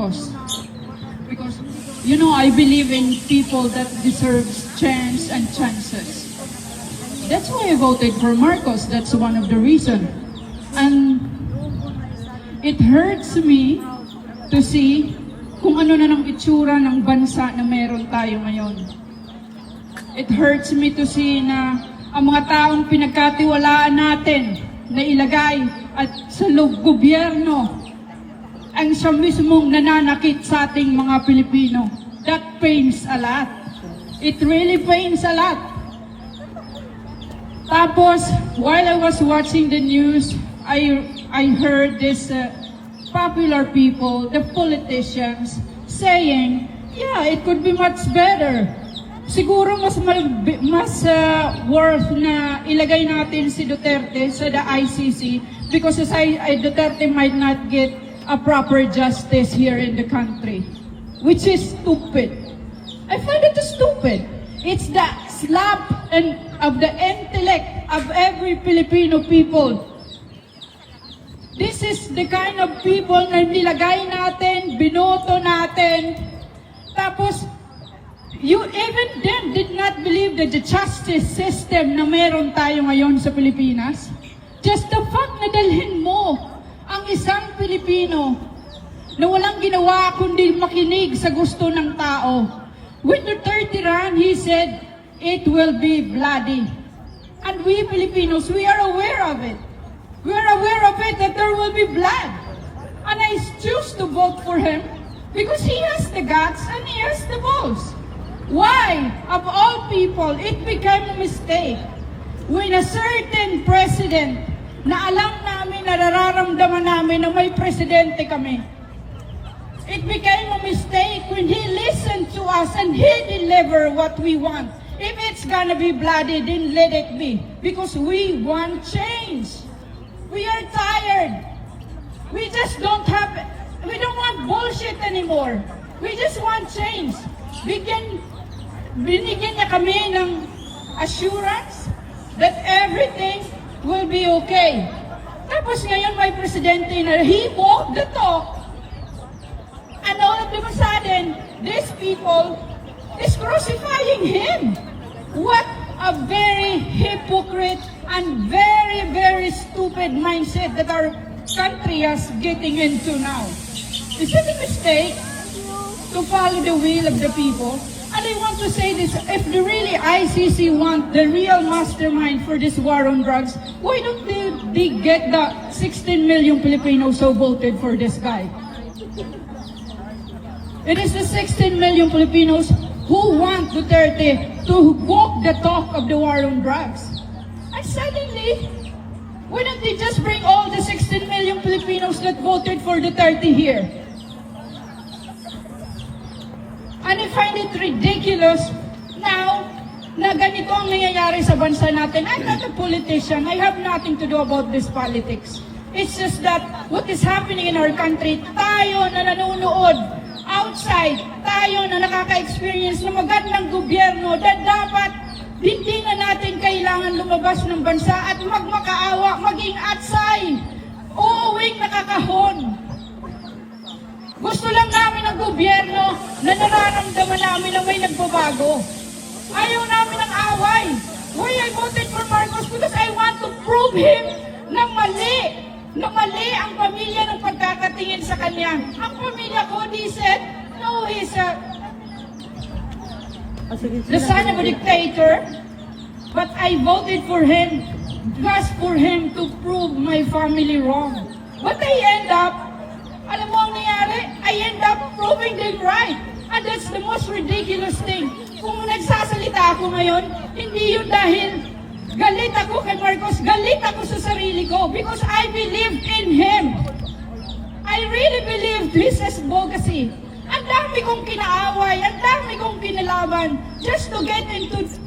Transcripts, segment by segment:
Marcos. Because, you know, I believe in people that deserves chance and chances. That's why I voted for Marcos. That's one of the reasons. And it hurts me to see kung ano na ng itsura ng bansa na meron tayo ngayon. It hurts me to see na ang mga taong pinagkatiwalaan natin na ilagay at sa gobyerno ang siya mismong nananakit sa ating mga Pilipino. That pains a lot. It really pains a lot. Tapos, while I was watching the news, I heard this popular people, the politicians, saying, yeah, it could be much better. Siguro mas worth na ilagay natin si Duterte sa the ICC because Duterte might not get a proper justice here in the country, which is stupid. I find it stupid. It's the slap of the intellect of every Filipino people. This is the kind of people na nilagay natin, binoto natin, tapos you even then did not believe that the justice system na meron tayo ngayon sa Pilipinas. Just the fact na dalhin mo ang isang Pilipino na walang ginawa kundi makinig sa gusto ng tao. When Duterte ran, he said, it will be bloody. And we Filipinos, we are aware of it. We are aware of it that there will be blood. And I choose to vote for him because he has the guts and he has the balls. Why? Of all people, it became a mistake when a certain president na alam namin, nararamdaman namin na may presidente kami. It became a mistake when he listened to us and he delivered what we want. If it's gonna be bloody, then let it be. Because we want change. We are tired. We just don't want bullshit anymore. We just want change. Binigyan niya kami ng assurance that everything will be okay. Tapos ngayon may presidente na he walked the talk. And all of a sudden, these people is crucifying him. What a very hypocrite and very, very stupid mindset that our country is getting into now. Is it a mistake to follow the will of the people? And I want to say this, if the really ICC want the real mastermind for this war on drugs, why don't they get the 16 million Filipinos who voted for this guy? It is the 16 million Filipinos who want Duterte to walk the talk of the war on drugs. And suddenly, why don't they just bring all the 16 million Filipinos that voted for Duterte here? And I find it ridiculous now na ganito ang nangyayari sa bansa natin. I'm not a politician. I have nothing to do about this politics. It's just that what is happening in our country, tayo na nanonood outside, tayo na nakaka-experience ng magandang gobyerno na dapat hindi na natin kailangan lumabas ng bansa at magmakaawa, maging atsay, uuwing nakakahon. Gusto lang namin ng gobyerno na nararamdaman namin na may nagbabago. Ayaw namin ng away. Why I voted for Marcos? Because I want to prove him na mali ang pamilya ng pagkakatingin sa kanya. Ang pamilya ko, they said, no, he's the son of a dictator. But I voted for him just for him to prove my family wrong. But I end up, alam mo ang nangyari? I end up proving them right. And that's the most ridiculous thing. Kung nagsasalita ako ngayon, hindi yun dahil galit ako kay Marcos, galit ako sa sarili ko because I believe in him. I really believe this is advocacy. Ang dami kong kinaaway, ang dami kong kinalaban just to get into this.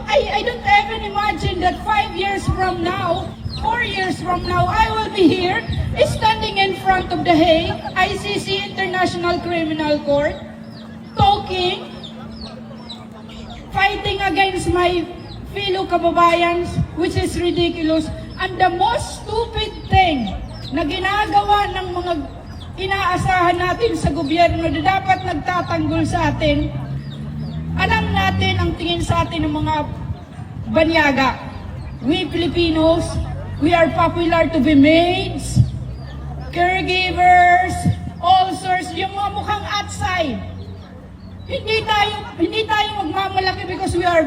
I don't even imagine that 5 years from now, 4 years from now, I will be here standing in front of the Hague, ICC International Criminal Court, talking, fighting against my fellow kababayans, which is ridiculous. And the most stupid thing na ginagawa ng mga inaasahan natin sa gobyerno na dapat nagtatanggol sa atin, alam natin ang tingin sa atin ng mga banyaga. We Filipinos, we are popular to be maids, caregivers, all sorts, yung mga mukhang atsay. Hindi tayo magmamalaki because we are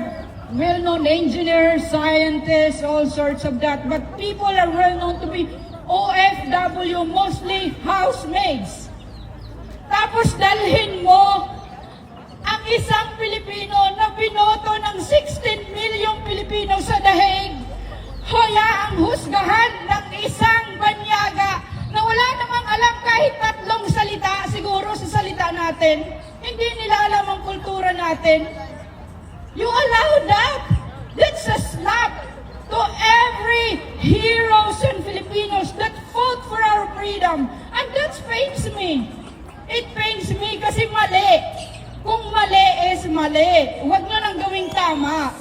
well-known engineers, scientists, all sorts of that. But people are well-known to be OFW, mostly housemaids. Tapos dalhin mo ang isang Pilipino na binoto ng 16 milyong Pilipino sa dahig, hayaang husgahan ng isang banyaga na wala namang alam kahit tatlong salita, siguro sa salita natin, hindi nila alam ang kultura natin. You allow that? That's a slap to every heroes and Filipinos that fought for our freedom. And that pains me. It pains me kasi mali. Kung mali is mali. Huwag nyo nang gawing tama.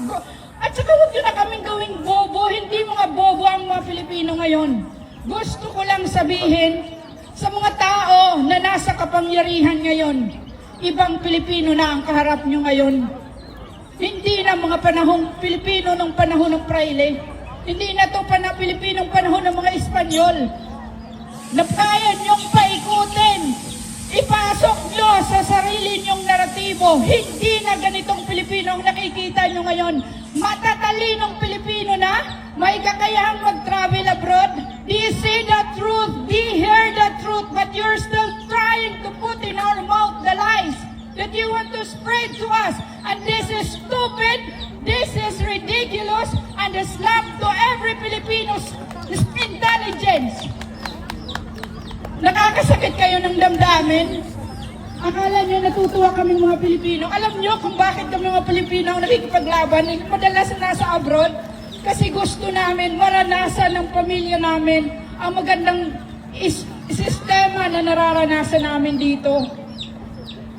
At saka huwag nyo na kaming gawing bobo. Hindi mga bobo ang mga Pilipino ngayon. Gusto ko lang sabihin sa mga tao na nasa kapangyarihan ngayon, ibang Pilipino na ang kaharap nyo ngayon. Hindi na mga panahong Pilipino ng panahon ng Fraile. Hindi na to Pilipinong panahon ng mga Espanyol. Na kaya nyong paikutin. Ipasok nyo sa sarili nyong naratibo. Hindi na ganitong Pilipino ang nakikita nyo ngayon. Matatalinong Pilipino na, may kakayahang mag-travel abroad. Do you see the truth? Do you hear the truth? But you're still trying to put in our mouth the lies that you want to spread to us. And this is stupid, this is ridiculous, and a slap to every Filipino's intelligence. Nakakasakit kayo ng damdamin. Akala nyo natutuwa kaming mga Pilipino. Alam nyo kung bakit kami mga Pilipino ang nakikipaglaban? Madalas na nasa abroad. Kasi gusto namin maranasan ng pamilya namin ang magandang sistema na nararanasan namin dito.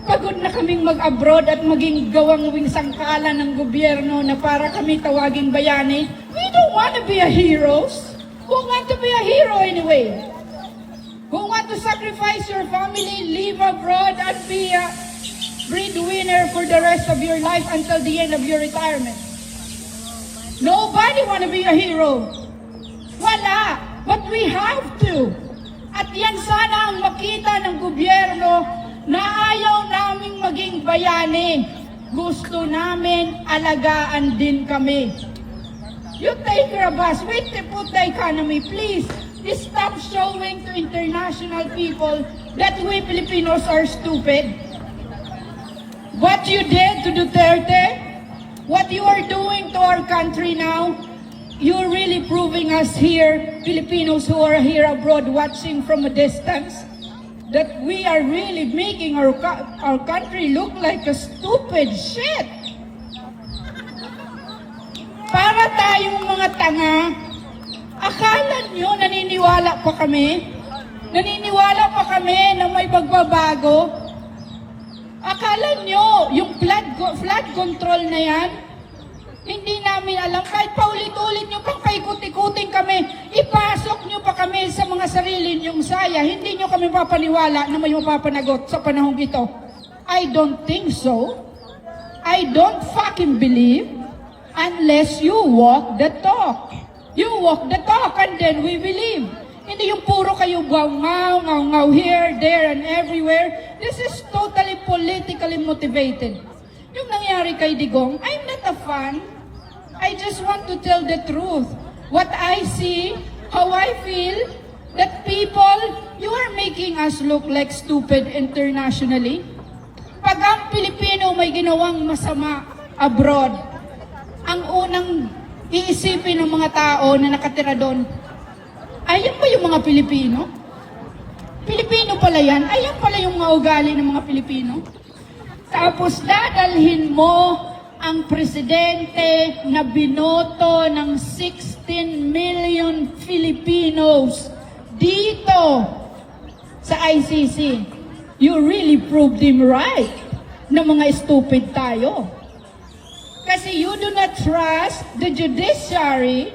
Pagod na kaming mag-abroad at maging gawang sangkalan ng gobyerno na para kami tawaging bayani. We don't want to be a heroes. Who want to be a hero anyway? Who want to sacrifice your family, live abroad, and be a breadwinner for the rest of your life until the end of your retirement? Nobody want to be a hero. Wala. But we have to. At yan sana ang makita ng gobyerno na ayaw naming maging bayani. Gusto namin alagaan din kami. You take care of us. We put the economy, please. Stop showing to international people that we Filipinos are stupid. What you did to Duterte, what you are doing to our country now, you're really proving us here, Filipinos who are here abroad watching from a distance, that we are really making our country look like a stupid shit. Para tayong mga tanga, akala nyo naniniwala pa kami? Naniniwala pa kami na may pagbabago? Akala nyo yung flood control na yan? Hindi namin alam. Kahit paulit-ulit nyo pang paikot-ikutin kami, ipasok nyo pa kami sa mga sarili nyong saya. Hindi nyo kami papaniwala na may mapapanagot sa panahong ito. I don't think so. I don't fucking believe unless you walk the talk. You walk the talk and then we believe. Hindi yung puro kayo ngaw here, there, and everywhere. This is totally politically motivated. Yung nangyari kay Digong, I'm not a fan. I just want to tell the truth. What I see, how I feel, that people, you are making us look like stupid internationally. Pag ang Pilipino may ginawang masama abroad, ang unang iisipin ng mga tao na nakatira doon, ayan ba yung mga Pilipino? Pilipino pala yan? Ayan pala yung mga ugali ng mga Pilipino? Tapos dadalhin mo ang presidente na binoto ng 16 million Filipinos dito sa ICC. You really proved him right na mga stupid tayo. Kasi you do not trust the judiciary,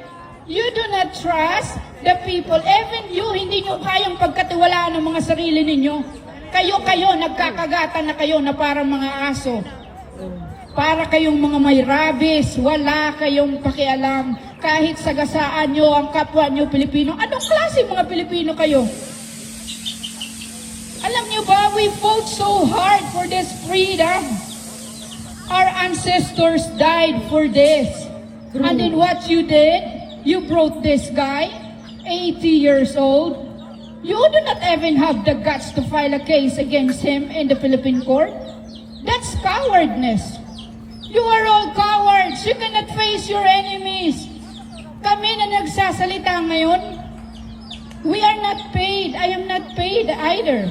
You do not trust the people. Even you, hindi nyo kayang pagkatiwalaan ng mga sarili ninyo. Kayo, nagkakagatan na kayo na parang mga aso. Para kayong mga may rabies, wala kayong pakialam. Kahit sagasaan nyo ang kapwa nyo Pilipino. Anong klase mga Pilipino kayo? Alam nyo ba, we fought so hard for this freedom. Our ancestors died for this. And then what you did? You brought this guy, 80 years old. You do not even have the guts to file a case against him in the Philippine court. That's cowardness. You are all cowards. You cannot face your enemies. Kami na nagsasalita ngayon, we are not paid. I am not paid either.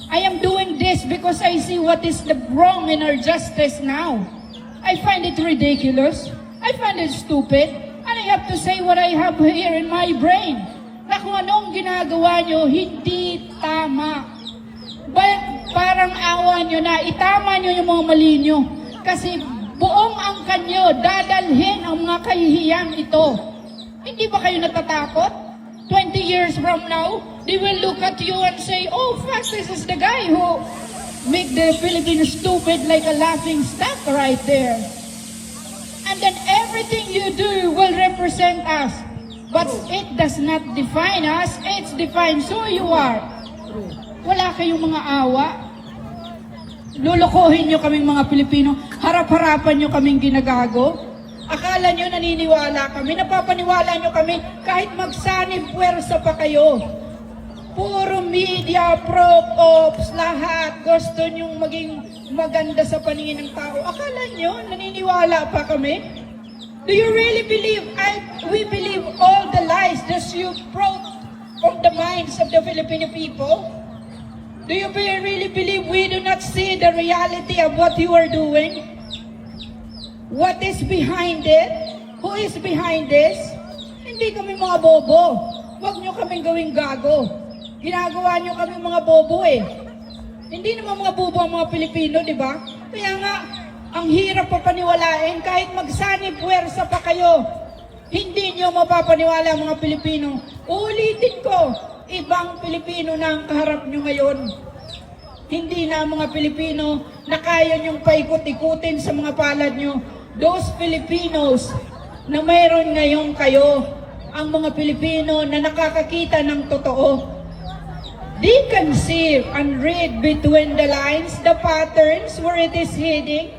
I am doing this because I see what is the wrong in our justice now. I find it ridiculous. I find it stupid. And I have to say what I have here in my brain. Na kung anong ginagawa nyo, hindi tama. Parang awa nyo na, itama nyo yung mga mali nyo. Kasi buong angkan nyo, dadalhin ang mga kahihiyan ito. Hindi ba kayo natatakot? 20 years from now, they will look at you and say, oh, fuck, this is the guy who make the Philippines stupid like a laughing stock right there. And then everything you do will represent us. But it does not define us, it defines who you are. Wala kayong mga awa. Lulukohin nyo kaming mga Pilipino, harap-harapan nyo kaming ginagago. Akala nyo naniniwala kami, napapaniwala nyo kami kahit magsanib puwersa pa kayo. Puro media, prop-ops, lahat. Gusto nyong maging maganda sa paningin ng tao. Akala nyo, naniniwala pa kami? Do you really believe? We believe all the lies that you brought from the minds of the Filipino people? Do you really believe we do not see the reality of what you are doing? What is behind it? Who is behind this? Hindi kami mga bobo. Huwag nyo kaming gawing gago. Ginagawa nyo kami mga bobo eh. Hindi naman mga bobo ang mga Pilipino, di ba? Kaya nga, ang hirap papaniwalain kahit magsanib puwersa pa kayo. Hindi nyo mapapaniwala ang mga Pilipino. Ulitin ko, ibang Pilipino na ang kaharap nyo ngayon. Hindi na ang mga Pilipino na kaya nyong paikot-ikutin sa mga palad nyo. Those Filipinos na mayroon ngayon kayo, ang mga Pilipino na nakakakita ng totoo. They can see and read between the lines, the patterns where it is heading.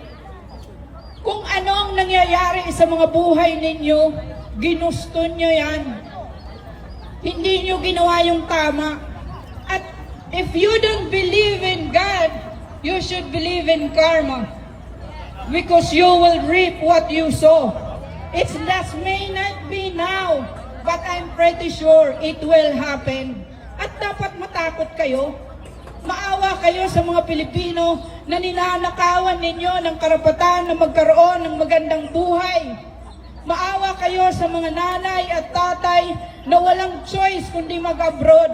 Kung anong nangyayari sa mga buhay ninyo, ginusto nyo yan. Hindi nyo ginawa yung tama. At if you don't believe in God, you should believe in karma. Because you will reap what you sow. It may not be now, but I'm pretty sure it will happen. At dapat matakot kayo. Maawa kayo sa mga Pilipino na ninanakawan ninyo ng karapatan na magkaroon ng magandang buhay. Maawa kayo sa mga nanay at tatay na walang choice kundi mag-abroad.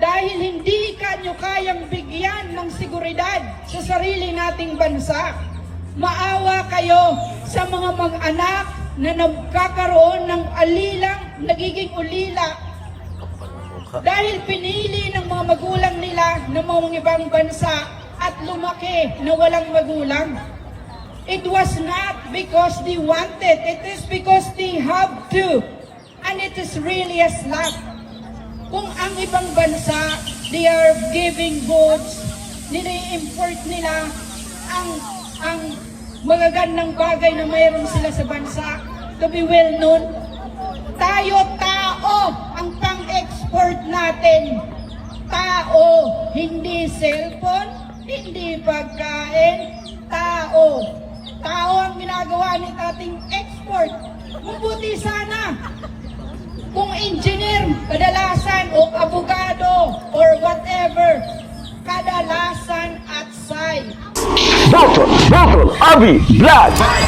Dahil hindi kanyo kayang bigyan ng seguridad sa sarili nating bansa. Maawa kayo sa mga mag-anak na nagkakaroon ng alilang, nagiging ulila. Dahil pinili ng mga magulang nila ng mga ibang bansa at lumaki na walang magulang. It was not because they wanted, it is because they have to. And it is really a slap. Kung ang ibang bansa, they are giving goods, nini-import nila ang magagandang bagay na mayroon sila sa bansa to be well known. Tayo, tao, ang pang-export natin. Tao, hindi cellphone, hindi pagkain, tao. Tao ang ginagawa ni ating export. Mabuti sana kung engineer, kadalasan, o abogado, or whatever, kadalasan at side. Dr. Avi Vlad.